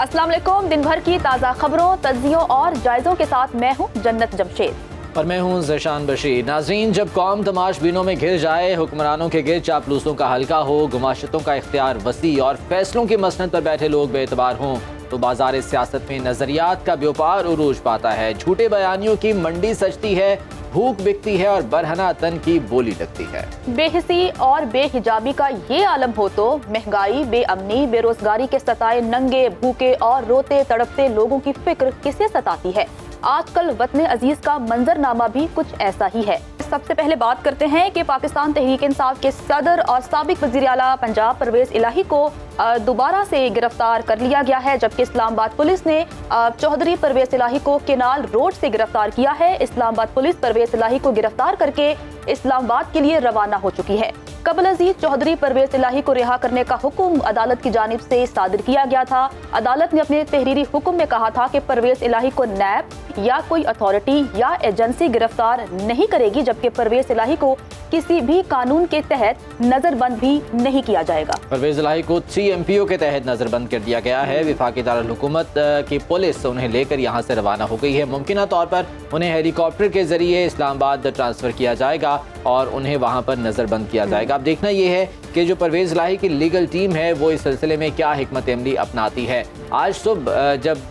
अस्सलाम वालेकुम। दिन भर की ताज़ा खबरों, तज्जियों और जायज़ों के साथ मैं हूँ जन्नत जमशेद और मैं हूँ ज़ीशान बशीर। नाज़रीन, जब कौम तमाशबीनों में घिर जाए, हुक्मरानों के गिर चापलूसों का हल्का हो, गुमाशतों का इख्तियार वसी और फैसलों की मसनद पर बैठे लोग बेतबार हों, तो बाजार सियासत में नज़रियात का व्यापार उरूज पाता है। झूठे बयानियों की मंडी सजती है, भूख बिकती है और बरहना तन की बोली लगती है। बेहिसी और बेहिजाबी का ये आलम हो तो महंगाई, बेअमनी, बेरोजगारी के सताए नंगे, भूखे और रोते तड़पते लोगों की फिक्र किसे सताती है। आजकल वतन अजीज का मंजरनामा भी कुछ ऐसा ही है। सबसे पहले बात करते हैं कि पाकिस्तान तहरीक इंसाफ के सदर और साबिक वजीर आला पंजाब परवेज इलाही को दोबारा से गिरफ्तार कर लिया गया है, जबकि इस्लामाबाद पुलिस ने चौधरी परवेज इलाही को केनाल रोड से गिरफ्तार किया है। इस्लामाबाद पुलिस परवेज इलाही को गिरफ्तार करके इस्लामाबाद के लिए रवाना हो चुकी है। कबल अजीज चौधरी परवेज इलाही को रिहा करने का हुक्म अदालत की जानिब से सादिर किया गया था। अदालत ने अपने तहरीरी हुक्म में कहा था कि परवेज इलाही को नैब या कोई अथॉरिटी या एजेंसी गिरफ्तार नहीं करेगी, जबकि परवेज इलाही को किसी भी कानून के तहत नजरबंद भी नहीं किया जाएगा। परवेज इलाही को 3 MPO के तहत नजरबंद कर दिया गया है। विफाकी दारुल हुकूमत की पुलिस उन्हें लेकर यहाँ से रवाना हो गई है। मुमकिन तौर पर उन्हें हेलीकॉप्टर के जरिए इस्लामाबाद ट्रांसफर किया जाएगा और उन्हें वहाँ पर नजरबंद किया जाएगा। अब देखना यह है कि जो परवेज इलाही की लीगल टीम है वो इस सिलसिले में क्या हिकमत अमली अपनाती है। आज सुबह जब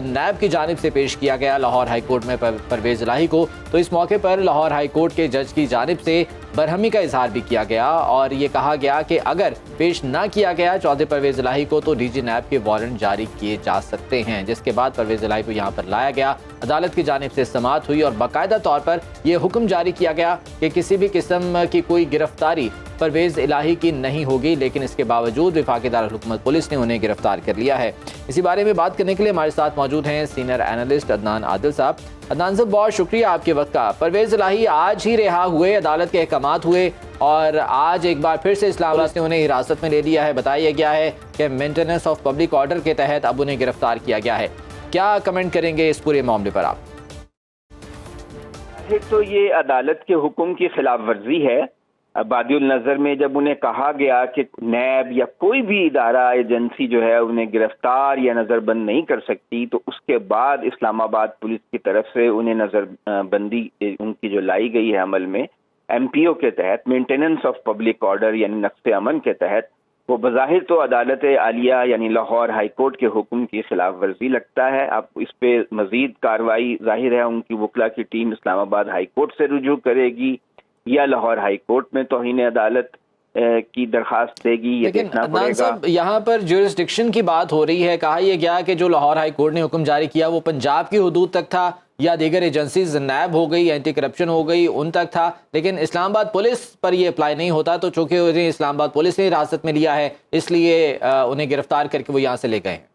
नैब की जानिब से पेश किया गया लाहौर हाई कोर्ट में परवेज इलाही को, तो इस मौके पर लाहौर हाई कोर्ट के जज की जानिब से बरहमी का इजहार भी किया गया और ये कहा गया कि अगर पेश ना किया गया चौधरी परवेज इलाही को तो डीजी नैब के वारंट जारी किए जा सकते हैं। जिसके बाद परवेज इलाही को यहाँ पर लाया गया, अदालत की जानिब से समाअत हुई और बाकायदा तौर पर यह हुक्म जारी किया गया कि किसी भी किस्म की कोई गिरफ्तारी परवेज इलाही की नहीं होगी, लेकिन इसके बावजूद विफाकी दारुल हुकूमत पुलिस ने उन्हें गिरफ्तार कर लिया है। इसी बारे में बात करने के लिए हमारे साथ मौजूद हैं सीनियर एनालिस्ट अदनान आदिल साहब। अदनान साहब, बहुत शुक्रिया आपके वक्त का। परवेज इलाही आज ही रिहा हुए, अदालत के अहकामात हुए और आज एक बार फिर से इस्लामाबाद ने उन्हें हिरासत में ले लिया है। बताया गया है कि मेंटेनेंस ऑफ पब्लिक ऑर्डर के तहत अब उन्हें गिरफ्तार किया गया है। क्या कमेंट करेंगे इस पूरे मामले पर आप? तो ये अदालत के हुक्म की खिलाफ वर्जी है। बादिउल नजर में जब उन्हें कहा गया कि नैब या कोई भी इदारा एजेंसी जो है उन्हें गिरफ्तार या नजरबंद नहीं कर सकती, तो उसके बाद इस्लामाबाद पुलिस की तरफ से उन्हें नजरबंदी उनकी जो लाई गई है अमल में MPO के तहत, मेंटेनेंस ऑफ पब्लिक ऑर्डर यानी नक्शे अमन के तहत, वो बज़ाहिर तो अदालत आलिया यानी लाहौर हाई कोर्ट के हुक्म की खिलाफ वर्जी लगता है। अब इस पे मजीद कार्रवाई जाहिर है उनकी वकला की टीम इस्लामाबाद हाई कोर्ट से रुजू करेगी या लाहौर हाई कोर्ट में तौहीन अदालत की दरखास्त देगी, ये देखना पड़ेगा। यहाँ पर जुरिस्डिक्शन की बात हो रही है। कहा यह गया कि जो लाहौर हाई कोर्ट ने हुक्म जारी किया वो पंजाब की हुदूद तक था या दीगर एजेंसीज नैब हो गई, एंटी करप्शन हो गई, उन तक था, लेकिन इस्लामाबाद पुलिस पर ये अप्लाई नहीं होता। तो चूंकि उन्हें इस्लामाबाद पुलिस ने हिरासत में लिया है, इसलिए उन्हें गिरफ्तार करके वो यहाँ से ले गए हैं।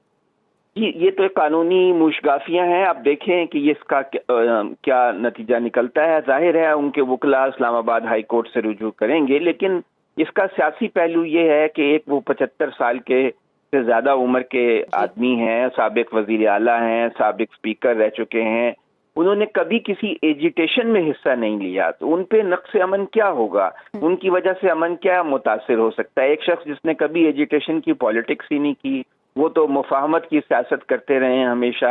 ये तो कानूनी मुशगाफियां हैं। आप देखें कि ये इसका क्या नतीजा निकलता है। जाहिर है उनके वकला इस्लामाबाद हाई कोर्ट से रुजू करेंगे, लेकिन इसका सियासी पहलू ये है कि एक वो 75 साल के से ज्यादा उम्र के आदमी हैं, साबिक वजीर आला हैं, साबिक स्पीकर रह चुके हैं, उन्होंने कभी किसी एजिटेशन में हिस्सा नहीं लिया, तो उन पे नक्शे अमन क्या होगा, उनकी वजह से अमन क्या मुतासिर हो सकता है। एक शख्स जिसने कभी एजिटेशन की पॉलिटिक्स ही नहीं की, वो तो मुफाहमत की सियासत करते रहे हैं हमेशा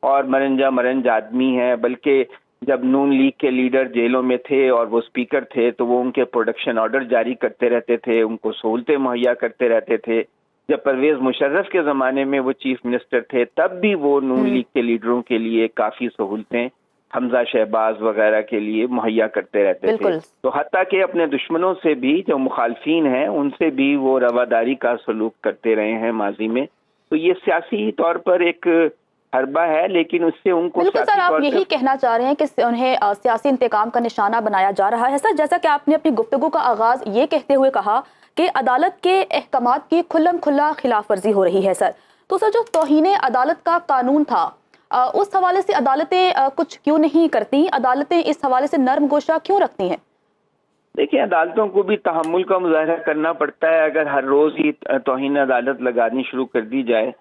और मरंज आदमी है। बल्कि जब नून लीग के लीडर जेलों में थे और वो स्पीकर थे तो वो उनके प्रोडक्शन ऑर्डर जारी करते रहते थे, उनको सहूलतें मुहैया करते रहते थे। जब परवेज मुशर्रफ के ज़माने में वो चीफ मिनिस्टर थे तब भी वो नून लीग के लीडरों के लिए काफ़ी सहूलतें हमजा शहबाज वगैरह के लिए मुहैया करते रहते थे। तो हत्ता कि अपने दुश्मनों से भी, जो मुखालफीन हैं, उनसे भी वो रवादारी का सलूक करते रहे हैं माजी में। तो ये सियासी तौर पर एक हरबा है, लेकिन उससे उनको बिल्कुल सर, आप यही कहना चाह रहे हैं कि उन्हें सियासी इंतकाम का निशाना बनाया जा रहा है। सर, जैसा कि आपने अपनी गुफ्तगू का आगाज ये कहते हुए कहा कि अदालत के अहकामात की खुल्लम खुल्ला खिलाफ वर्जी हो रही है सर, तो सर जो तौहीन अदालत का कानून था उस हवाले से अदालतें कुछ क्यों नहीं करती? अदालतें इस हवाले से नर्म गोशा क्यों रखती हैं? देखिए, अदालतों को भी तहम्मुल का मुजाहरा करना पड़ता है। अगर हर रोज ही तौहीन अदालत लगानी शुरू कर दी जाए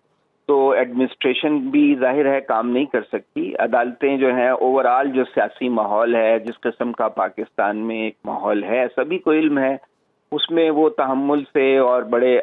तो एडमिनिस्ट्रेशन भी जाहिर है काम नहीं कर सकती। अदालतें जो हैं, ओवरऑल जो सियासी माहौल है, जिस किस्म का पाकिस्तान में एक माहौल है, सभी को इल्म है उसमें वो तहम्मुल से और बड़े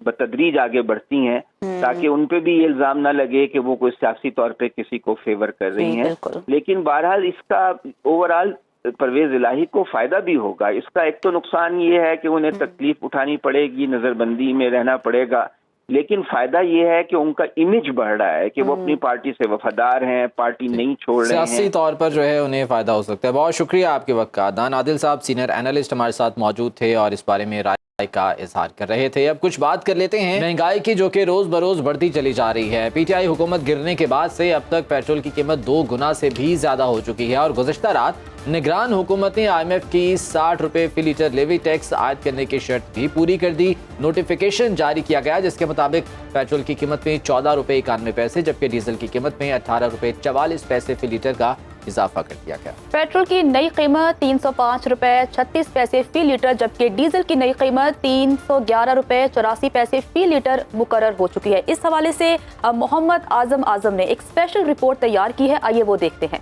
बतदरीज आगे बढ़ती हैं, ताकि उन पे भी ये इल्जाम ना लगे कि वो कोई सियासी तौर पे किसी को फेवर कर रही हैं। लेकिन बहरहाल इसका ओवरऑल परवेज इलाही को फायदा भी होगा। इसका एक तो नुकसान ये है कि उन्हें तकलीफ उठानी पड़ेगी, नजरबंदी में रहना पड़ेगा, लेकिन फायदा ये है कि उनका इमेज बढ़ रहा है कि वो अपनी पार्टी से वफादार हैं, पार्टी नहीं छोड़ रहे हैं। सियासी तौर पर जो है उन्हें फ़ायदा हो सकता है। बहुत शुक्रिया आपके वक्त का। दान आदिल साहब सीनियर एनालिस्ट हमारे साथ मौजूद थे और इस बारे में राय का इजहार कर रहे थे। अब कुछ बात कर लेते हैं महंगाई की, जो कि रोज बरोज बढ़ती चली जा रही है। पीटीआई हुकूमत गिरने के बाद से अब तक पेट्रोल की कीमत 2 गुना से भी ज्यादा हो चुकी है और गुज़श्ता रात निगरान हुकूमत ने IMF की 60 रुपए फी लीटर लेवी टैक्स आयद करने की शर्त भी पूरी कर दी। नोटिफिकेशन जारी किया गया जिसके मुताबिक पेट्रोल की कीमत में 14 रुपए 91 पैसे जबकि डीजल की कीमत में 18 रुपए 44 पैसे फी लीटर का इजाफा कर दिया गया। पेट्रोल की नई कीमत 305 रुपए 36 पैसे फी लीटर जबकि डीजल की नई कीमत 311 रुपए 84 पैसे फी लीटर मुकर्रर हो चुकी है। इस हवाले से मोहम्मद आजम ने एक स्पेशल रिपोर्ट तैयार की है, आइए वो देखते हैं।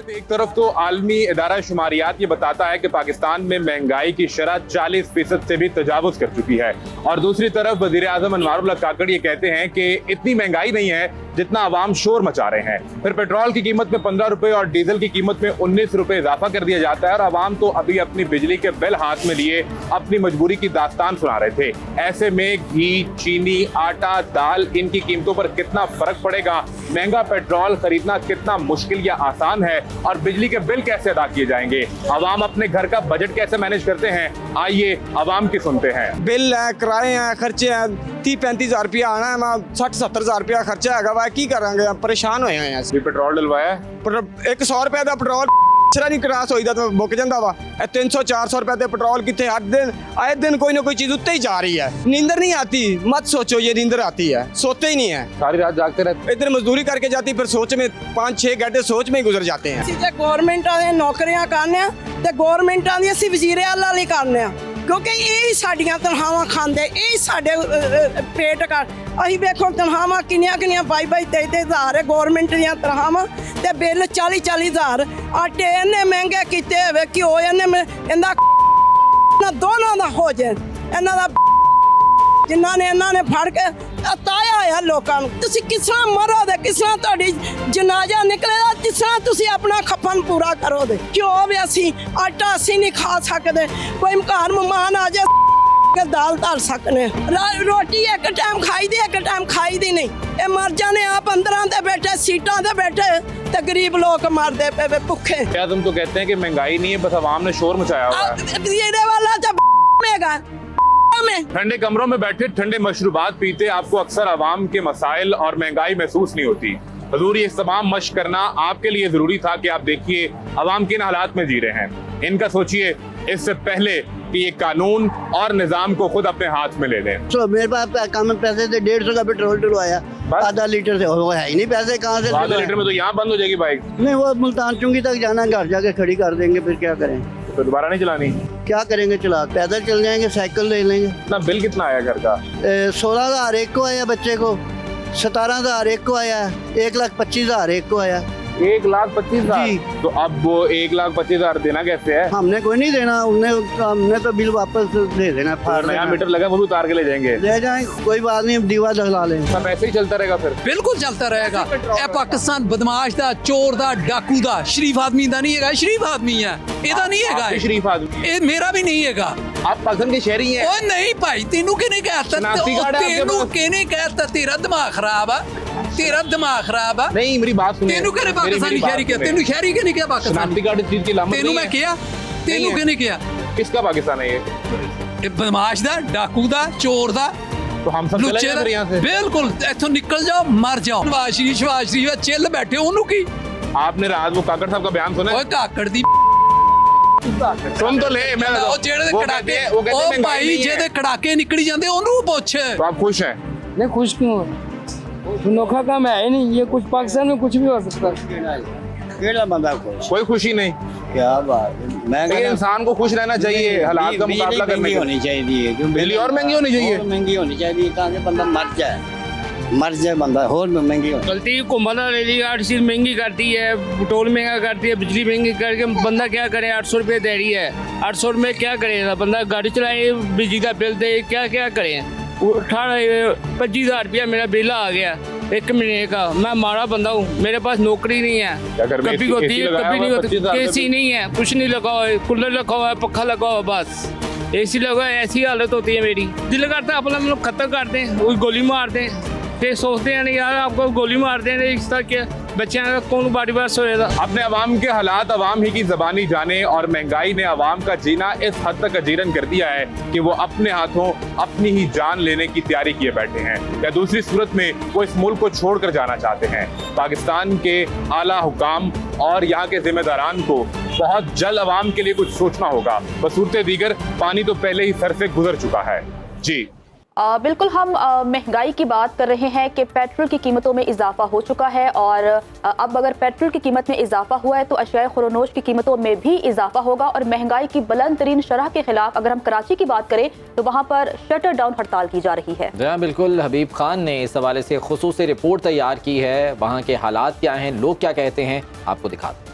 एक तरफ तो आलमी इदारा शुमारियात ये बताता है कि पाकिस्तान में महंगाई की शरह 40% से भी तजावुज कर चुकी है और दूसरी तरफ वज़ीर आज़म अनवारुल्लाह काकड़ ये कहते हैं कि इतनी महंगाई नहीं है जितना आवाम शोर मचा रहे हैं। फिर पेट्रोल की कीमत में 15 रुपए और डीजल की कीमत में 19 रुपए इजाफा कर दिया जाता है और आवाम तो अभी अपनी बिजली के बिल हाथ में लिए अपनी मजबूरी की दास्तान सुना रहे थे। ऐसे में घी, चीनी, आटा, दाल, इनकी कीमतों पर कितना फर्क पड़ेगा, महंगा पेट्रोल खरीदना कितना मुश्किल या आसान है और बिजली के बिल कैसे अदा किए जाएंगे, आवाम अपने घर का बजट कैसे मैनेज करते हैं, आइए आवाम की सुनते हैं। बिल है, किराए हैं, खर्चे हैं, 30-35 हज़ार रुपया आना है, 60-70 हज़ार रुपया खर्चा है, की करांगे, परेशान होए हैं। पेट्रोल डलवाया एक 100 रुपए का पेट्रोल नहीं क्रॉस होईदा तो मुक जांदा वा। 300-400 रुपए दे पेट्रोल कितने हर दिन आए दिन कोई ना कोई चीज उत्ते ही जा रही है। नींदर नहीं आती, मत सोचो ये नींदर आती है, सोते ही नहीं है, सारी रात जागते रहते। इधर मजदूरी करके जाती फिर सोच में 5-6 घंटे सोच में ही गुजर जाते हैं। गवर्नमेंट वाले नौकरियां करने ते गवर्नमेंट वाली असीं वजीरे आला नहीं करने क्योंकि यही साडियां तनख्वाहां खांदे, यही साडे पेट कर। असीं वेखो तनख्वाहां किन्नियां 22-23 हज़ार है गवर्नमेंट दियां तनख्वाहां ते बिल 40-40 हज़ार। आटे इन्ने महंगे कीते हुए घ्यो इन्ने इंदा दोनों दा हो जाए इन्हां दा जिन्हां ने फड़ के ताया होया लोकां नूं। तुसीं किस तरह मरोगे, किस तरह तुहाडी जनाजा निकलेगा, किस तरह तुसीं अपना खफन पूरा करोगे। घ्यो भी असीं आटा असीं नहीं खा सकते, कोई घर मेहमान आ जाए दाल धर सकने, रोटी एक टाइम खाई दी एक टाइम खाई दी नहीं। ये मर जाने आप अंदर ते बैठे सीटां ते बैठे ते गरीब लोग मरदे पे भुखे। क्या तुम तो कहते हैं कि महंगाई नहीं है, बस आवाम ने शोर मचाया हुआ है। ये वाला जब में ठंडे कमरों में बैठे ठंडे मशरूबात पीते आपको अक्सर आवाम के मसाइल और महंगाई महसूस नहीं होती। हुजूर ये तमाम मश्क करना आपके लिए जरूरी था कि आप देखिए आवाम किन हालात में जी रहे हैं, इनका सोचिए इससे पहले कि ये कानून और निजाम को खुद अपने हाथ में ले लें। तो मेरे पास कम पैसे थे, 150 का पेट्रोल डलवाया, आधा लीटर से, वो है ही नहीं पैसे कहाँ से। आधा लीटर में तो यहाँ बंद हो जाएगी बाइक। नहीं, वो मुल्तान चुंगी तक जाना, घर जाके खड़ी कर देंगे, फिर क्या करें। तो दोबारा नहीं चलानी, क्या करेंगे, चला पैदल चल जाएंगे, साइकिल ले लेंगे। इतना बिल कितना आया घर का? 16,000 एक को आया, बच्चे को 17,000 एक को आया, 1,25,000 एक को आया। 1,25,000। तो अब वो 1,25,000 देना कैसे है? हमने कोई नहीं देना, हमने तो बिल वापस दे देना। नया मीटर लगा वो भी उतार के ले जाएंगे, ले जाएंगे, कोई बात नहीं, दीवा लगला लेंगे। सब ऐसे ही चलता रहेगा फिर? बिल्कुल चलता रहेगा। ए पाकिस्तान बदमाश दा, चोर दा, डाकू दा, शरीफ आदमी दा नहीं है, शरीफ आदमी है, एदा नहीं है, शरीफ आदमी ए मेरा भी नहीं है। आप पाकिस्तान के शहरी हैं? ओ नहीं भाई, तेनू किने कहता, तेनू किने कहता, तेरा दिमाग खराब है, तेरा दिमाग खराब है। नहीं, मेरी बात सुनिए, तेनू करे पाकिस्तानी शहरी क्या, तेनू शहरी के नहीं क्या पाकिस्तानी कार्ड चीज की लामत तेनू मैं किया, तेनू किने किया? किसका पाकिस्तान है ये? बदमाश दा, डाकू दा, चोर दा, तो हम सब चले जाएं यहाँ से। बिल्कुल इथों निकल जाओ, मर जाओ। शवाशरी चिल बैठे ओनू की। आपने रात वो काकड़ साहब का बयान सुना? ओए काकड़ दी सुन तो ले, मैं ਉਹ ਜਿਹੜੇ ਕੜਾਕੇ ਉਹ ਭਾਈ ਜਿਹਦੇ ਕੜਾਕੇ ਨਿਕਲੀ ਜਾਂਦੇ ਉਹਨੂੰ ਪੁੱਛ। तो आप खुश हैं? नहीं, खुश क्यों? अनोखा काम है ही नहीं, ये कुछ पाकिस्तान में कुछ भी हो सकता है। केड़ा बंदा खुश? कोई खुशी नहीं। क्या बात है, लेकिन इंसान को खुश रहना चाहिए हालात का मुकाबला करने के लिए। होनी चाहिए, बिजली और महंगी होनी चाहिए, महंगी होनी चाहिए ताकि बंदा मर जाए। मर जाए बंदा होल में महंगी हो। गलती घूमना ले ली, हर चीज़ महंगी करती है, पेट्रोल महंगा करती है, बिजली महंगी करके बंदा क्या करे। 800 रुपये दे रही है, 800 रुपये क्या करेगा बंदा, गाड़ी चलाए, बिजली का बिल दे, क्या क्या करें। 25,000 रुपया मेरा बिल आ गया 1 महीने का। मैं मारा बंदा हूँ, मेरे पास नौकरी नहीं है, कभी होती है कभी नहीं होती। AC नहीं है, कुछ नहीं लगा हुआ है, कूलर लगा हुआ है, पक्खा लगा हुआ, बस AC लगा है। ऐसी हालत होती है मेरी, दिल करता है अपना मतलब खत्म कर दें, वो गोली मार दें। फिर सोचते हैं नहीं यार आपको गोली मार दें, इस तरह के बच्चे कौन बारी बार सोएगा। अपने अवाम के हालात अवाम ही की ज़बानी जाने, और महंगाई ने अवाम का जीना इस हद तक अजीरन कर दिया है कि वो अपने हाथों अपनी ही जान लेने की तैयारी किए बैठे हैं, या दूसरी सूरत में वो इस मुल्क को छोड़कर जाना चाहते हैं। पाकिस्तान के आला हुकाम और यहाँ के जिम्मेदारान को बहुत जल्द अवाम के लिए कुछ सोचना होगा। बसूरते दीगर पानी तो पहले ही सर से गुजर चुका है। जी बिल्कुल, हम महंगाई की बात कर रहे हैं कि पेट्रोल की कीमतों में इजाफा हो चुका है, और अब अगर पेट्रोल की कीमत में इजाफा हुआ है तो अशिया खुरोनोश की कीमतों में भी इजाफा होगा। और महंगाई की बुलंद तरीन शरह के खिलाफ अगर हम कराची की बात करें तो वहाँ पर शटर डाउन हड़ताल की जा रही है। जी बिल्कुल, हबीब खान ने इस हवाले से खुसूसी रिपोर्ट तैयार की है। वहाँ के हालात क्या हैं, लोग क्या कहते हैं, आपको दिखाते हैं।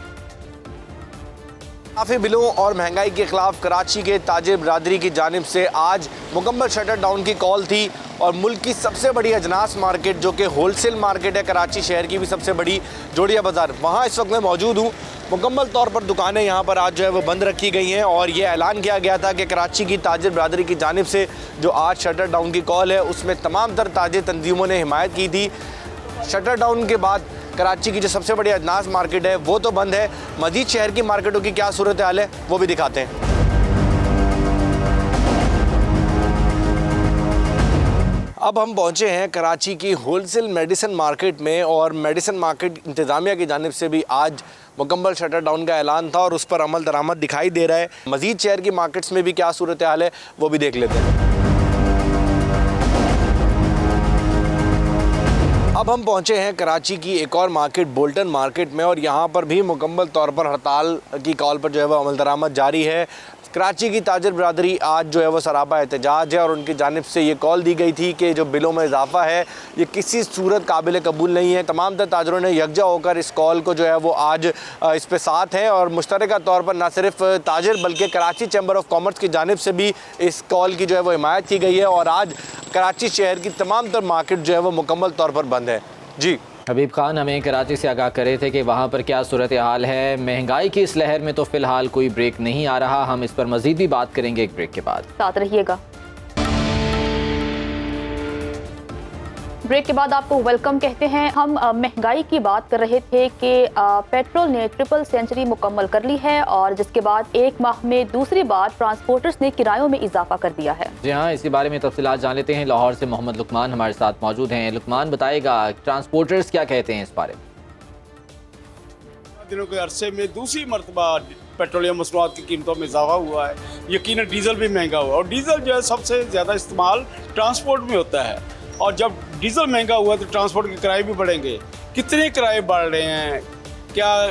इजाफी बिलों और महंगाई के खिलाफ कराची के ताजिर बरादरी की जानिब से आज मुकम्मल शटर डाउन की कॉल थी, और मुल्क की सबसे बड़ी अजनास मार्केट जो कि होलसेल मार्केट है, कराची शहर की भी सबसे बड़ी जोड़िया बाज़ार, वहाँ इस वक्त मैं मौजूद हूँ। मुकम्मल तौर पर दुकानें यहाँ पर आज जो है वो बंद रखी गई हैं, और ये ऐलान किया गया था कि कराची की ताजिर बरादरी की जानिब से जो आज शटर डाउन की कॉल है उसमें तमाम तर ताजिर तंजीमों ने हिमायत की थी। शटर डाउन के बाद कराची की जो सबसे बड़ी अजनास मार्केट है वो तो बंद है, मजीद शहर की मार्केटों की क्या सूरत हाल है वो भी दिखाते हैं। अब हम पहुंचे हैं कराची की होलसेल मेडिसिन मार्केट में, और मेडिसिन मार्केट इंतज़ामिया की जानिब से भी आज मुकम्मल शटर डाउन का ऐलान था और उस पर अमल दरामद दिखाई दे रहा है। मजीद शहर की मार्केट्स में भी क्या सूरत हाल है वो भी देख लेते हैं। अब हम पहुंचे हैं कराची की एक और मार्केट बोल्टन मार्केट में, और यहाँ पर भी मुकम्मल तौर पर हड़ताल की कॉल पर जो है वो अमल दरामद जारी है। कराची की ताजिर बरादरी आज जो है वो सरापा एहतजाज है, और उनकी जानिब से ये कॉल दी गई थी कि जो बिलों में इजाफा है ये किसी सूरत काबिल कबूल नहीं है। तमाम तर ताजरों ने यकजा होकर इस कॉल को जो है वो आज इस पे साथ हैं, और मुश्तरका तौर पर न सिर्फ ताजिर बल्कि कराची चैम्बर ऑफ कॉमर्स की जानिब से भी इस कॉल की जो है वो हिमायत की गई है, और आज कराची शहर की तमाम तर मार्केट जो है वो मुकम्मल तौर पर बंद है। जी हबीब खान हमें कराची से आगाह करे थे कि वहाँ पर क्या सूरत हाल है। महंगाई की इस लहर में तो फ़िलहाल कोई ब्रेक नहीं आ रहा। हम इस पर मज़ीद भी बात करेंगे एक ब्रेक के बाद, साथ रहिएगा। ब्रेक के बाद आपको वेलकम कहते हैं। हम महंगाई की बात कर रहे थे कि पेट्रोल ने ट्रिपल सेंचुरी मुकम्मल कर ली है, और जिसके बाद एक माह में दूसरी बार ट्रांसपोर्टर्स ने किरायों में इजाफा कर दिया है। जी हाँ, इसी बारे में तफसीलात जान लेते हैं। लाहौर से मोहम्मद लुकमान हमारे साथ मौजूद हैं। लुकमान बताएगा ट्रांसपोर्टर्स क्या कहते हैं इस बारे में। दिनों के अरसे में दूसरी मरतबा पेट्रोलियम मसनूआत की कीमतों में इजाफा हुआ है। यकीनन डीजल भी महंगा हुआ, और डीजल जो है सबसे ज़्यादा इस्तेमाल ट्रांसपोर्ट में होता है, और जब डीजल महंगा हुआ तो ट्रांसपोर्ट के किराए भी बढ़ेंगे। कितने किराए बढ़ रहे हैं, क्या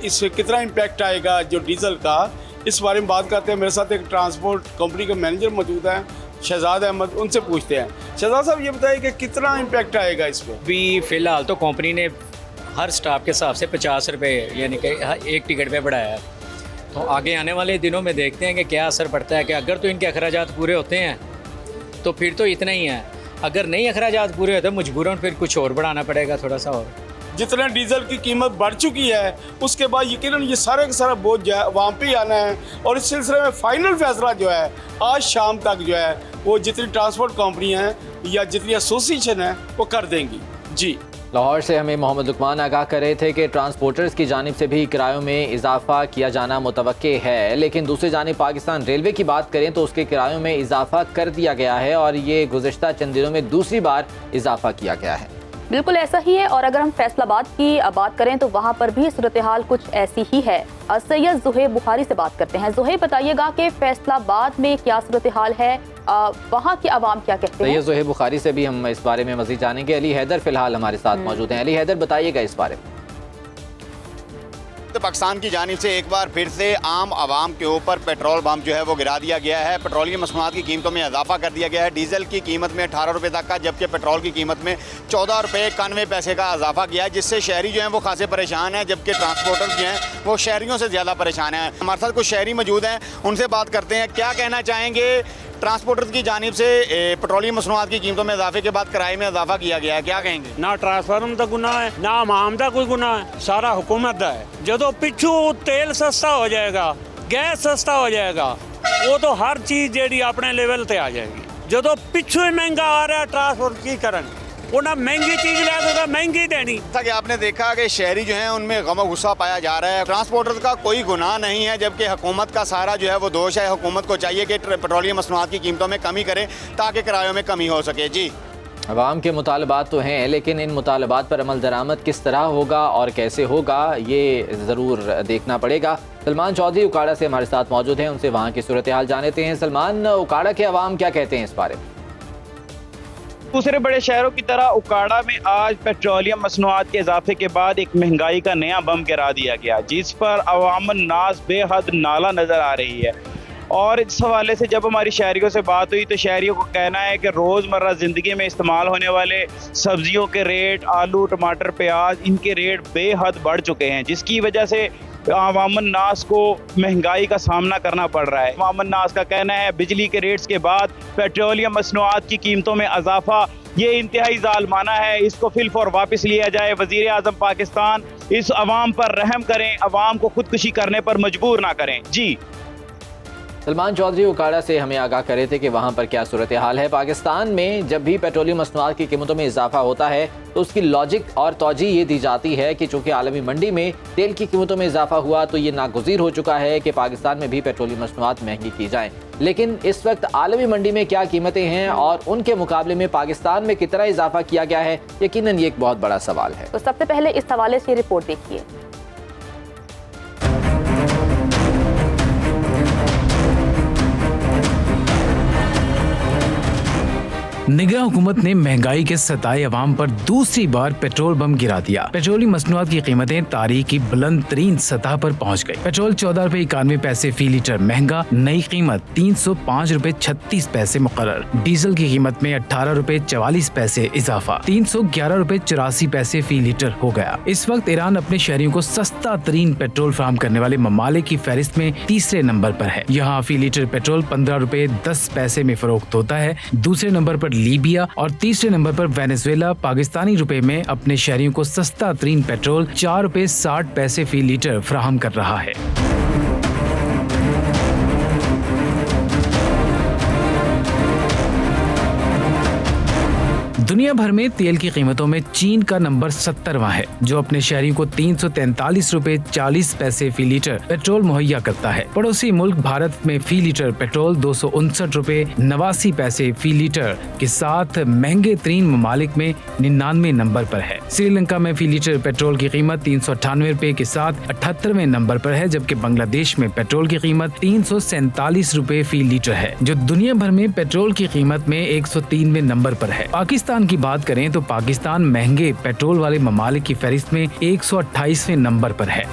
इससे कितना इम्पैक्ट आएगा जो डीजल का, इस बारे में बात करते हैं। मेरे साथ एक ट्रांसपोर्ट कंपनी का मैनेजर मौजूद है, शहजाद अहमद, उनसे पूछते हैं। शहजाद साहब ये बताइए कि कितना इम्पैक्ट आएगा इस पर। अभी फ़िलहाल तो कंपनी ने हर स्टाफ के हिसाब से 50 रुपये यानी कि एक टिकट पे बढ़ाया है, तो आगे आने वाले दिनों में देखते हैं कि क्या असर पड़ता है। कि अगर तो इनके अखराजात पूरे होते हैं तो फिर तो इतना ही है, अगर नहीं अखराजात पूरे होते मजबूरन फिर कुछ और बढ़ाना पड़ेगा थोड़ा सा और। जितना डीजल की कीमत बढ़ चुकी है उसके बाद यकीनन ये सारे का सारा बोझ जो है वहाँ पे आना है, और इस सिलसिले में फाइनल फैसला जो है आज शाम तक जो है वो जितनी ट्रांसपोर्ट कंपनी हैं या जितनी एसोसिएशन है वो कर देंगी। जी लाहौर से हमें मोहम्मद लुकमान आगाह कर रहे थे कि ट्रांसपोर्टर्स की जानिब से भी किरायों में इजाफा किया जाना मुतवक्के है, लेकिन दूसरी जानिब पाकिस्तान रेलवे की बात करें तो उसके किरायों में इजाफा कर दिया गया है, और ये गुज़िश्ता चंद दिनों में दूसरी बार इजाफा किया गया है। बिल्कुल ऐसा ही है, और अगर हम फैसलाबाद की बात करें तो वहाँ पर भी सूरत हाल कुछ ऐसी ही है। सैयद ज़ुहैब बुखारी से बात करते हैं। ज़ुहैब बताइएगा कि फैसलाबाद में क्या सूरत हाल है, वहाँ की आवाम क्या कहते हैं। सैयद ज़ुहैब बुखारी से भी हम इस बारे में मज़ीद जानेंगे। अली हैदर फिलहाल हमारे साथ मौजूद हैं। अली हैदर बताइएगा इस बारे में। पाकिस्तान की जानिब से एक बार फिर से आम आवाम के ऊपर पेट्रोल बम जो है वो गिरा दिया गया है। पेट्रोलियम मसनूआत की कीमतों में इजाफा कर दिया गया है। डीजल की कीमत में 18 रुपये तक का, जबकि पेट्रोल की कीमत में 14 रुपये 91 पैसे का इजाफा किया है, जिससे शहरी जो हैं वो खासे परेशान हैं, जबकि ट्रांसपोर्टर जो हैं वो शहरियों से ज़्यादा परेशान हैं। हमारे साथ कुछ शहरी मौजूद हैं, उनसे बात करते हैं। क्या कहना चाहेंगे, ट्रांसपोर्टर की जानिब से पेट्रोलियम मसनूआत की कीमतों में इजाफे के बाद किराए में इजाफा किया गया है, क्या कहेंगे? ना ट्रांसफार्मर का गुनाह है, ना आम का कोई गुनाह है, सारा हुकूमत का है। जो पिछू तेल सस्ता हो जाएगा, गैस सस्ता हो जाएगा, वो तो हर चीज़ जी अपने लेवल पर आ जाएगी। जो पिछू ही महंगा आ रहा है ट्रांसपोर्ट की करन, उन्हें महंगी चीज़ ले तो महंगी देनी। जैसा कि आपने देखा कि शहरी जो हैं उनमें गम गुस्सा पाया जा रहा है। ट्रांसपोर्टर का कोई गुनाह नहीं है, जबकि हुकूमत का सारा जो है वो दोष है। हुकूमत को चाहिए कि पेट्रोलियम मसनूआत की कीमतों में कमी करे ताकि किरायों में कमी हो सके। जी, अवाम के मुतालबात तो हैं, लेकिन इन मुतालबात पर अमल दरामद किस तरह होगा और कैसे होगा ये ज़रूर देखना पड़ेगा। सलमान चौधरी उकाड़ा से हमारे साथ मौजूद हैं, उनसे वहाँ की सूरत हाल जानते हैं। सलमान, उकाड़ा के अवाम क्या कहते हैं इस बारे में? दूसरे बड़े शहरों की तरह उकाड़ा में आज पेट्रोलियम मसनूआत के इजाफे के बाद एक महंगाई का नया बम गिरा दिया गया, जिस पर अवामन नाज बेहद नाला नज़र आ रही है। और इस हवाले से जब हमारी शहरियों से बात हुई तो शहरियों को कहना है कि रोज़मर्रा ज़िंदगी में इस्तेमाल होने वाले सब्जियों के रेट, आलू, टमाटर, प्याज, इनके रेट बेहद बढ़ चुके हैं, जिसकी वजह से अवामन नास को महंगाई का सामना करना पड़ रहा है। अवामन नास का कहना है बिजली के रेट्स के बाद पेट्रोलियम मसनूआत की कीमतों में इजाफा ये इंतहाई जालमाना है, इसको फिलफौर वापस लिया जाए। वज़ीर आज़म पाकिस्तान इस अवाम पर रहम करें, अवाम को खुदकुशी करने पर मजबूर ना करें। जी, सलमान चौधरी उकाड़ा से हमें आगाह करे थे कि वहाँ पर क्या सूरत हाल है। पाकिस्तान में जब भी पेट्रोलियम मसनूआत की कीमतों में इजाफा होता है तो उसकी लॉजिक और तौजी ये दी जाती है कि चूँकि आलमी मंडी में तेल की कीमतों में इजाफा हुआ तो ये नागुज़ीर हो चुका है कि पाकिस्तान में भी पेट्रोलियम मसनूआत महंगी की जाएँ। लेकिन इस वक्त आलमी मंडी में क्या कीमतें हैं और उनके मुकाबले में पाकिस्तान में कितना इजाफा किया गया है, यकीनन ये एक बहुत बड़ा सवाल है। तो सबसे पहले इस हवाले से रिपोर्ट देखिए। निगरान हुकूमत ने महंगाई के सताए अवाम पर दूसरी बार पेट्रोल बम गिरा दिया। पेट्रोलियम मसनूआत की कीमतें तारीख की बुलंद तरीन सतह पर पहुंच गई। पेट्रोल 14 रुपए 91 पैसे फी लीटर महंगा, नई कीमत 305 रुपए 36 पैसे मुकर्रर। डीजल की कीमत में 18 रुपए 44 पैसे इजाफा, 311 रुपए 84 पैसे फी लीटर हो गया। इस वक्त ईरान अपने शहरियों को सस्ता तरीन पेट्रोल फराहम करने वाले ममालिक की फहरिस्त में तीसरे नंबर पर है। यहाँ फी लीटर पेट्रोल 15 रुपए 10 पैसे में फरोख्त होता है। दूसरे नंबर पर लीबिया और तीसरे नंबर पर वेनेजुएला पाकिस्तानी रुपए में अपने शहरियों को सस्ता तरीन पेट्रोल 4 रुपए 60 पैसे फी लीटर फराहम कर रहा है। दुनिया भर में तेल की कीमतों में चीन का नंबर 70वां है, जो अपने शहरियों को 343 रुपए 40 पैसे फी लीटर पेट्रोल मुहैया करता है। पड़ोसी मुल्क भारत में फी लीटर पेट्रोल 259 रुपए 89 पैसे फी लीटर के साथ महंगे तरीन ममालिक में 99वें नंबर पर है। श्रीलंका में फी लीटर पेट्रोल की कीमत 398 रुपए के साथ 78वें नंबर पर है, जबकि बांग्लादेश में पेट्रोल की कीमत 347 रुपए फी लीटर है, जो दुनिया भर में पेट्रोल की कीमत में 103वें नंबर पर है। पाकिस्तान की बात करें तो पाकिस्तान महंगे पेट्रोल वाले ममालिक की फहरिस्त में 128वें नंबर पर है।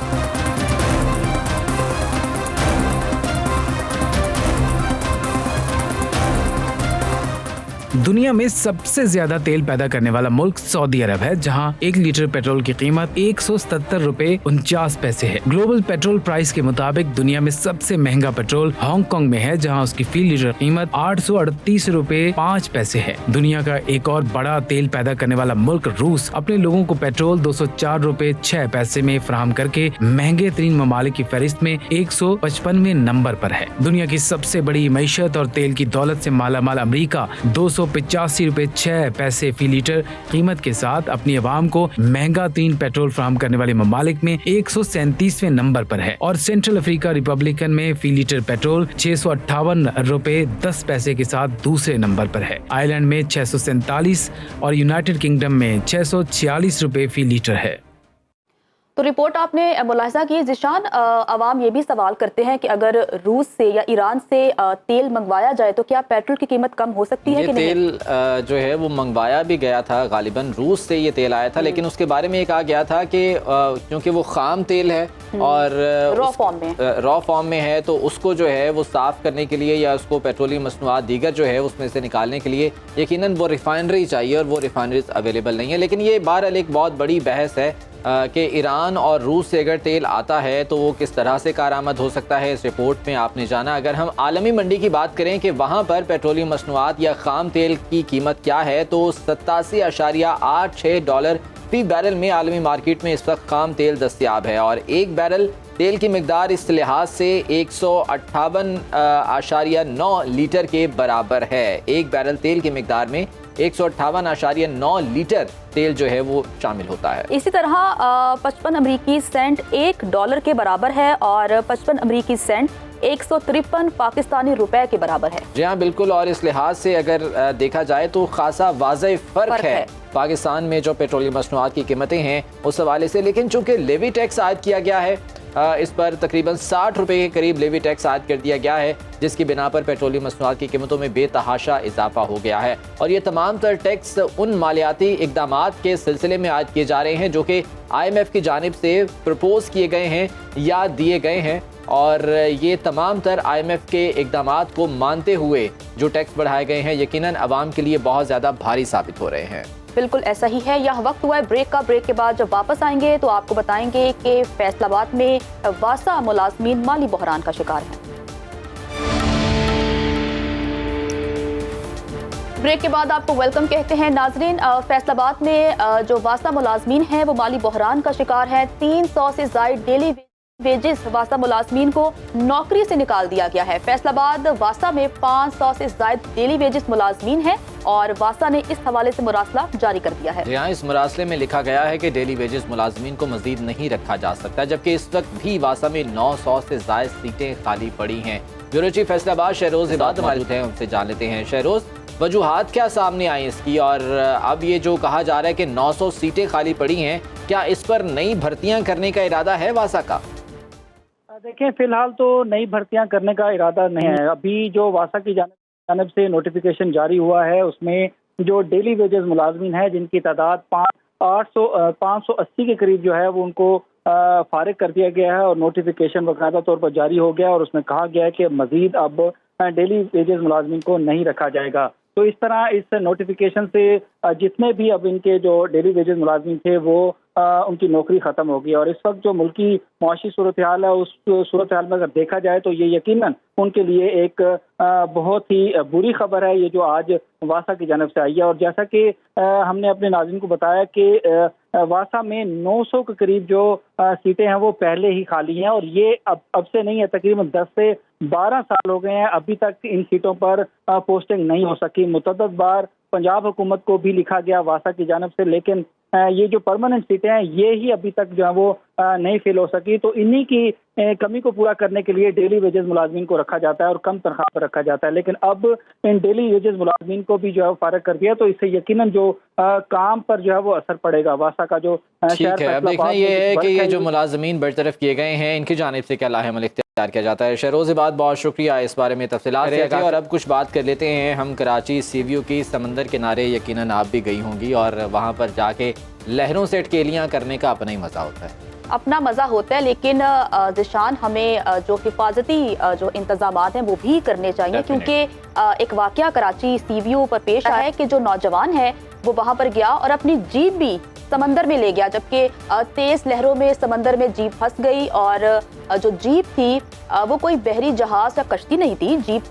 दुनिया में सबसे ज्यादा तेल पैदा करने वाला मुल्क सऊदी अरब है, जहां 1 लीटर पेट्रोल की कीमत 177 रुपए 49 पैसे है। ग्लोबल पेट्रोल प्राइस के मुताबिक दुनिया में सबसे महंगा पेट्रोल हांगकांग में है, जहां उसकी फी लीटर कीमत 838 रुपए 5 पैसे है। दुनिया का एक और बड़ा तेल पैदा करने वाला मुल्क रूस अपने लोगों को पेट्रोल 204 रुपए 6 पैसे में फराहम करके महंगे तरीन ममालिक की फहरिस्त में 155वें नंबर पर है। दुनिया की सबसे बड़ी मईशत और तेल की दौलत से मालामाल अमेरिका 285 रुपए 6 पैसे फी लीटर कीमत के साथ अपनी आवाम को महंगा तरीन पेट्रोल फराहम करने वाले ममालिक में 137वें नंबर पर है। और सेंट्रल अफ्रीका रिपब्लिकन में फी लीटर पेट्रोल 658 रुपए 10 पैसे के साथ दूसरे नंबर पर है। आयरलैंड में 647 और यूनाइटेड किंगडम में 646 रुपए फी लीटर है। तो रिपोर्ट आपने मुलाहिजा की जिशान, अवाम ये भी सवाल करते हैं कि अगर रूस से या ईरान से तेल मंगवाया जाए तो क्या पेट्रोल की कीमत कम हो सकती है कि नहीं? तेल जो है वो मंगवाया भी गया था, गालिबन रूस से ये तेल आया था, लेकिन उसके बारे में ये कहा गया था कि क्योंकि वो खाम तेल है और रॉ फॉर्म में है, तो उसको जो है वो साफ़ करने के लिए या उसको पेट्रोलियम मसनूआत दीगर जो है उसमें से निकालने के लिए यकीनन वो रिफाइनरी चाहिए और वो रिफाइनरीज अवेलेबल नहीं है। लेकिन ये बहरहाल एक बहुत बड़ी बहस है कि ईरान और रूस से अगर तेल आता है तो वो किस तरह से कारामद हो सकता है, इस रिपोर्ट में आपने जाना। अगर हम आलमी मंडी की बात करें कि वहाँ पर पेट्रोलियम मसनूआत या खाम तेल की कीमत क्या है, तो $87.86 फी बैरल में आलमी मार्केट में इस वक्त खाम तेल दस्तियाब है और एक बैरल तेल की मिकदार इस लिहाज से 158.9 लीटर के बराबर है। एक बैरल तेल की मिकदार में 158.9 लीटर तेल जो है वो शामिल होता है। इसी तरह 55 अमरीकी सेंट $1 के बराबर है और 55 अमरीकी सेंट 153 पाकिस्तानी रुपए के बराबर है। जी हाँ बिल्कुल, और इस लिहाज से अगर देखा जाए तो खासा वाज़ेह फ़र्क है पाकिस्तान में जो पेट्रोलियम मसनूआत की कीमतें हैं उस हवाले से। लेकिन चूँकि लेवी टैक्स आयद किया गया है, इस पर तकरीबन 60 रुपए के करीब लेवी टैक्स आयद कर दिया गया है, जिसकी बिना पर पेट्रोलियम मसनूआत की कीमतों में बेतहाशा इजाफा हो गया है। और ये तमाम तर टैक्स उन मालियाती इकदामात के सिलसिले में आयद किए जा रहे हैं जो कि IMF की जानिब से प्रपोज किए गए हैं या दिए गए हैं, और ये तमाम तर IMF के इकदामात को मानते हुए जो टैक्स बढ़ाए गए हैं यकीनन अवाम के लिए बहुत ज़्यादा भारी साबित हो रहे हैं। बिल्कुल ऐसा ही है। यह वक्त हुआ है ब्रेक का। ब्रेक के बाद जब वापस आएंगे तो आपको बताएंगे कि फैसलाबाद में वासा मुलाजमीन माली बहरान का शिकार हैं। ब्रेक के बाद आपको वेलकम कहते हैं नाजरीन। फैसलाबाद में जो वासा मुलाजमीन हैं वो माली बहरान का शिकार है। 300 से ज़ायद डेली वेजेस वासा मुलाजमीन को नौकरी से निकाल दिया गया है। फैसलाबाद वासा में 500 से ज़ायद डेली वेजेस मुलाजमीन हैं और वासा ने इस हवाले से मुरासला जारी कर दिया है। यहाँ इस मुरासले में लिखा गया है कि डेली वेजेस मुलाजमीन को मजीद नहीं रखा जा सकता, जबकि इस वक्त भी वासा में 900 से ज़ायद सीटें खाली पड़ी हैं। ब्यूरो चीफ फैसलाबाद शहरोज इबाद मौजूद हैं, उनसे जान लेते हैं। शहरोज, वजूहात क्या सामने आई इसकी, और अब ये जो कहा जा रहा है कि 900 सीटें खाली पड़ी हैं, क्या इस पर नई भर्तियां करने का इरादा है वासा का? देखें, फिलहाल तो नई भर्तियां करने का इरादा नहीं है। अभी जो वासा की जानिब से नोटिफिकेशन जारी हुआ है उसमें जो डेली वेजेस मुलाजमीन है जिनकी तादाद 580 के करीब जो है वो उनको फारिग कर दिया गया है और नोटिफिकेशन बाकायदा तौर पर जारी हो गया और उसमें कहा गया है कि मजीद अब डेली वेजेस मुलाजमीन को नहीं रखा जाएगा। तो इस तरह इस नोटिफिकेशन से जितने भी अब इनके जो डेली वेजेस मुलाजमीन थे वो उनकी नौकरी ख़त्म होगी। और इस वक्त जो मुल्की मुआशी सूरत हाल है उस सूरत हाल में अगर देखा जाए तो ये यकीनन उनके लिए एक बहुत ही बुरी खबर है ये जो आज वासा की जानिब से आई है। और जैसा कि हमने अपने नाज़रीन को बताया कि वासा में 900 के करीब जो सीटें हैं वो पहले ही खाली हैं और ये अब से नहीं है, तकरीबन 10 से 12 साल हो गए हैं अभी तक इन सीटों पर पोस्टिंग नहीं हो सकी। मुतअद्दिद बार पंजाब हुकूमत को भी लिखा गया वासा की जानिब से, लेकिन ये जो परमानेंट सीटें हैं ये ही अभी तक जो है वो नहीं फिल हो सकी। तो इन्हीं की कमी को पूरा करने के लिए डेली वेजेस मुलाजमीन को रखा जाता है और कम तनख्वाह पर रखा जाता है, लेकिन अब इन डेली वेजेस मुलाजमीन को भी जो है फारिग कर दिया, तो इससे यकीनन जो काम पर जो है वो असर पड़ेगा। वासा का जो ठीक है, अब देखना ये है कि ये जो मुलाजमीन बरतरफ किए गए हैं इनकी जानिब से क्या लाहेमल इख्तियार किया जाता है। शहरोज इबाद, बहुत शुक्रिया इस बारे में तफसीलात रहेगा। और अब कुछ बात कर लेते हैं हम कराची सीव्यू की। समंदर किनारे यकीनन आप भी गई होंगी और वहाँ पर जाके लहरों से अटकेलियाँ करने का अपना ही मज़ा होता है, अपना मज़ा होता है, लेकिन जिशान हमें जो हिफाजती जो इंतजामात हैं वो भी करने चाहिए, क्योंकि एक वाकया कराची सीव्यू पर पेश आया है कि जो नौजवान है वो वहाँ पर गया और अपनी जीप भी समंदर में ले गया, जबकि तेज लहरों में समंदर में जीप फंस गई और जो जीप थी वो कोई बहरी जहाज या कश्ती नहीं थी। जीप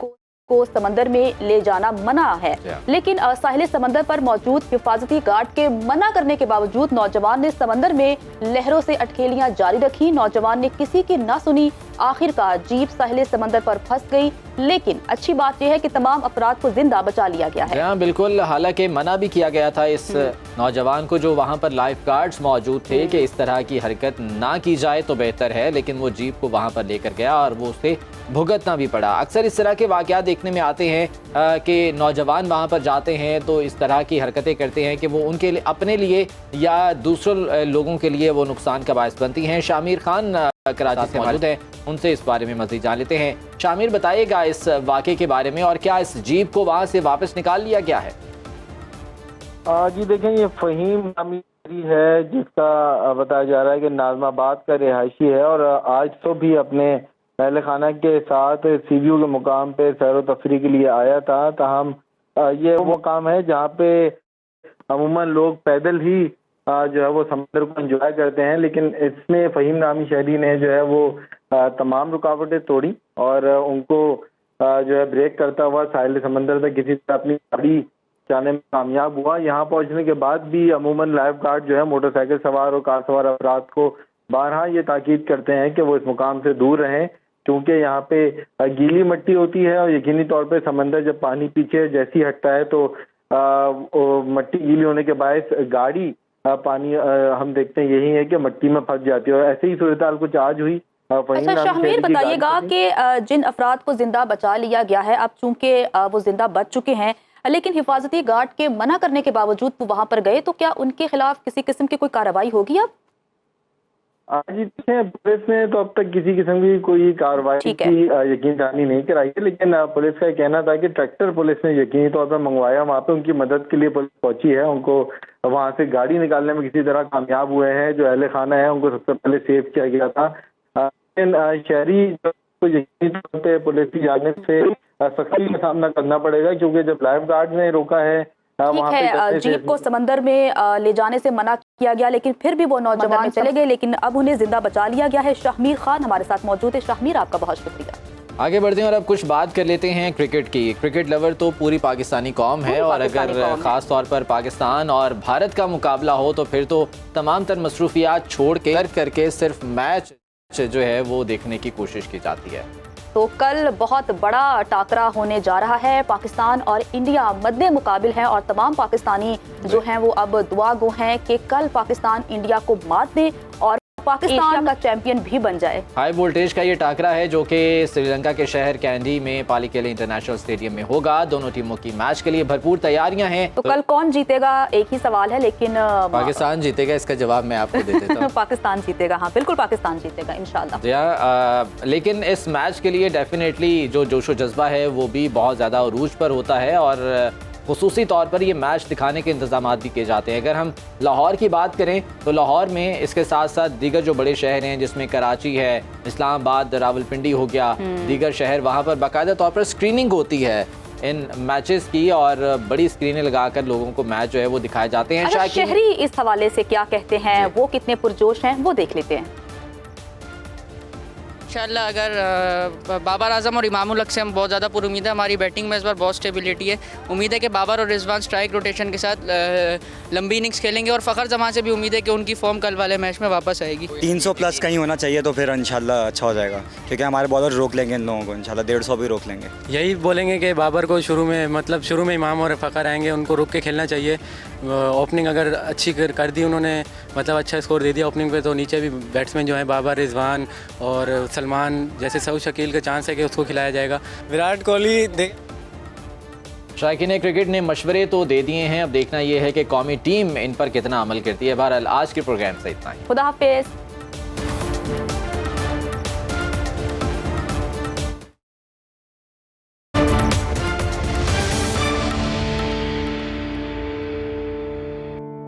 को समंदर में ले जाना मना है, लेकिन साहिल समंदर पर मौजूद हिफाजती गार्ड के मना करने के बावजूद नौजवान ने समंदर में लहरों से अटकेलियां जारी रखी। नौजवान ने किसी की ना सुनी, आखिरकार जीप साहिल समंदर पर फंस गई, लेकिन अच्छी बात यह है कि तमाम अफराद को जिंदा बचा लिया गया है। हाँ बिल्कुल, हालांकि मना भी किया गया था इस नौजवान को, जो वहाँ पर लाइफ गार्ड्स मौजूद थे कि इस तरह की हरकत ना की जाए तो बेहतर है, लेकिन वो जीप को वहाँ पर लेकर गया और वो उसे भुगतना भी पड़ा। अक्सर इस तरह के वाक़यात देखने में आते हैं कि नौजवान वहाँ पर जाते हैं तो इस तरह की हरकतें करते हैं कि वो उनके लिए, अपने लिए या दूसरे लोगों के लिए वो नुकसान का बायस बनती हैं। शामिर खान कराची से मौजूद हैं, उनसे इस बारे में मज़ीद जान लेते हैं। शामिर, बताइएगा इस वाक़े के बारे में और क्या इस जीप को वहाँ से वापस निकाल लिया गया है? जी देखें, ये फ़हीम नामी है जिसका बताया जा रहा है कि नाज़माबाद का रिहायशी है और आज तो भी अपने अहल खाना के साथ CBU के मुकाम पे सैर व तफरी के लिए आया था। ताहम ये वो मुकाम है जहाँ पे अमूमन लोग पैदल ही जो है वो समंदर को एंजॉय करते हैं, लेकिन इसमें फ़हीम नामी शहरी ने जो है वो तमाम रुकावटें तोड़ी और उनको जो है ब्रेक करता हुआ साहिल समंदर तक किसी तरह अपनी गाड़ी जाने में कामयाब हुआ। यहाँ पहुँचने के बाद भी अमूमन लाइफ गार्ड जो है मोटरसाइकिल सवार और कार सवार अफराद को बारहा ये ताकीद करते हैं कि वो इस मुकाम से दूर रहें, क्योंकि यहाँ पे गीली मिट्टी होती है और यकीनी तौर पे समंदर जब पानी पीछे जैसी हटता है तो मिट्टी गीली होने के बायस गाड़ी पानी हम देखते हैं यही है कि मिट्टी में फंस जाती है और ऐसे ही सूरत हाल कुछ आज हुई। अच्छा शामिर, बताइएगा कि जिन अफराद को जिंदा बचा लिया गया है, अब चूंकि वो जिंदा बच चुके हैं लेकिन हिफाजती गार्ड के मना करने के बावजूद वो वहां पर गए, तो क्या उनके खिलाफ किसी किस्म की कोई कार्रवाई होगी? अब जी पुलिस ने तो अब तक किसी किस्म की कोई कार्रवाई की यकीन दहानी नहीं कराई है, लेकिन पुलिस का कहना था कि ट्रैक्टर पुलिस ने यकीनी तौर पर मंगवाया, वहाँ पे उनकी मदद के लिए पुलिस पहुंची है, उनको वहाँ से गाड़ी निकालने में किसी तरह कामयाब हुए हैं। जो अहले खाना है उनको सबसे पहले सेव किया गया था, लेकिन शहरी को यकीनी तौर पर पुलिस की जानिब से सख्ती का सामना करना पड़ेगा, क्योंकि जब लाइफ गार्ड ने रोका है ठीक है, जीप को समंदर में ले जाने से मना किया गया, लेकिन फिर भी वो नौजवान चले गए, लेकिन अब उन्हें जिंदा बचा लिया गया है। शामिर खान हमारे साथ मौजूद है। शामिर, आपका बहुत शुक्रिया। आगे बढ़ते हैं और अब कुछ बात कर लेते हैं क्रिकेट की। क्रिकेट लवर तो पूरी पाकिस्तानी कौम है और अगर ख़ास तौर पर पाकिस्तान और भारत का मुकाबला हो तो फिर तो तमाम तर मसरूफियात छोड़ के करके सिर्फ मैच जो है वो देखने की कोशिश की जाती है। तो कल बहुत बड़ा टाकरा होने जा रहा है। पाकिस्तान और इंडिया मद्दे मुकाबिल हैं और तमाम पाकिस्तानी जो हैं वो अब दुआ गो हैं कि कल पाकिस्तान इंडिया को मात दे और पाकिस्तान का चैंपियन भी बन जाए। हाई वोल्टेज का ये टाकरा है जो कि श्रीलंका के शहर कैंडी में पालीकेले इंटरनेशनल स्टेडियम में होगा। दोनों टीमों की मैच के लिए भरपूर तैयारियां हैं। तो कल कौन जीतेगा एक ही सवाल है, लेकिन पाकिस्तान जीतेगा, इसका जवाब मैं आपको दे देता हूं। पाकिस्तान जीतेगा, हाँ बिल्कुल पाकिस्तान जीतेगा इंशाल्लाह। लेकिन इस मैच के लिए डेफिनेटली जो जोशो जज्बा है वो भी बहुत ज़्यादा उरूज पर होता है और खुसूसी तौर पर ये मैच दिखाने के इंतजाम भी किए जाते हैं। अगर हम लाहौर की बात करें तो लाहौर में इसके साथ साथ दीगर जो बड़े शहर हैं जिसमें कराची है, इस्लामाबाद, रावलपिंडी हो गया, दीगर शहर, वहाँ पर बाकायदा तौर पर स्क्रीनिंग होती है इन मैचेस की और बड़ी स्क्रीनें लगाकर लोगों को मैच जो है वो दिखाए जाते हैं। अच्छा, शहरी इस हवाले से क्या कहते हैं, वो कितने पुरजोश हैं, वो देख लेते हैं। इंशाल्लाह अगर बाबर आजम और इमामुल हक से हम बहुत ज़्यादा पुरुमीद है। हमारी बैटिंग में इस बार बहुत स्टेबिलिटी है। उम्मीद है कि बाबर और रिजवान स्ट्राइक रोटेशन के साथ लंबी इनिंग्स खेलेंगे और फ़खर जमान से भी उम्मीद है कि उनकी फॉर्म कल वाले मैच में वापस आएगी। 300 प्लस कहीं होना चाहिए तो फिर इंशाल्लाह अच्छा हो जाएगा, क्योंकि हमारे बॉलर रोक लेंगे इन लोगों को, इंशाल्लाह 150 भी रोक लेंगे। यही बोलेंगे कि बाबर को शुरू में इमाम और फ़खर आएंगे, उनको रुक के खेलना चाहिए। ओपनिंग अगर अच्छी कर दी उन्होंने, मतलब अच्छा स्कोर दे दिया ओपनिंग पे, तो नीचे भी बैट्समैन जो है बाबर, रिजवान और सलमान जैसे सऊद शकील का चांस है कि उसको खिलाया जाएगा। विराट कोहली शायकीन क्रिकेट ने मशवरे तो दे दिए हैं, अब देखना यह है कि कौमी टीम इन पर कितना अमल करती है। बहरहाल आज के प्रोग्राम से इतना ही। खुदा हाफिज़।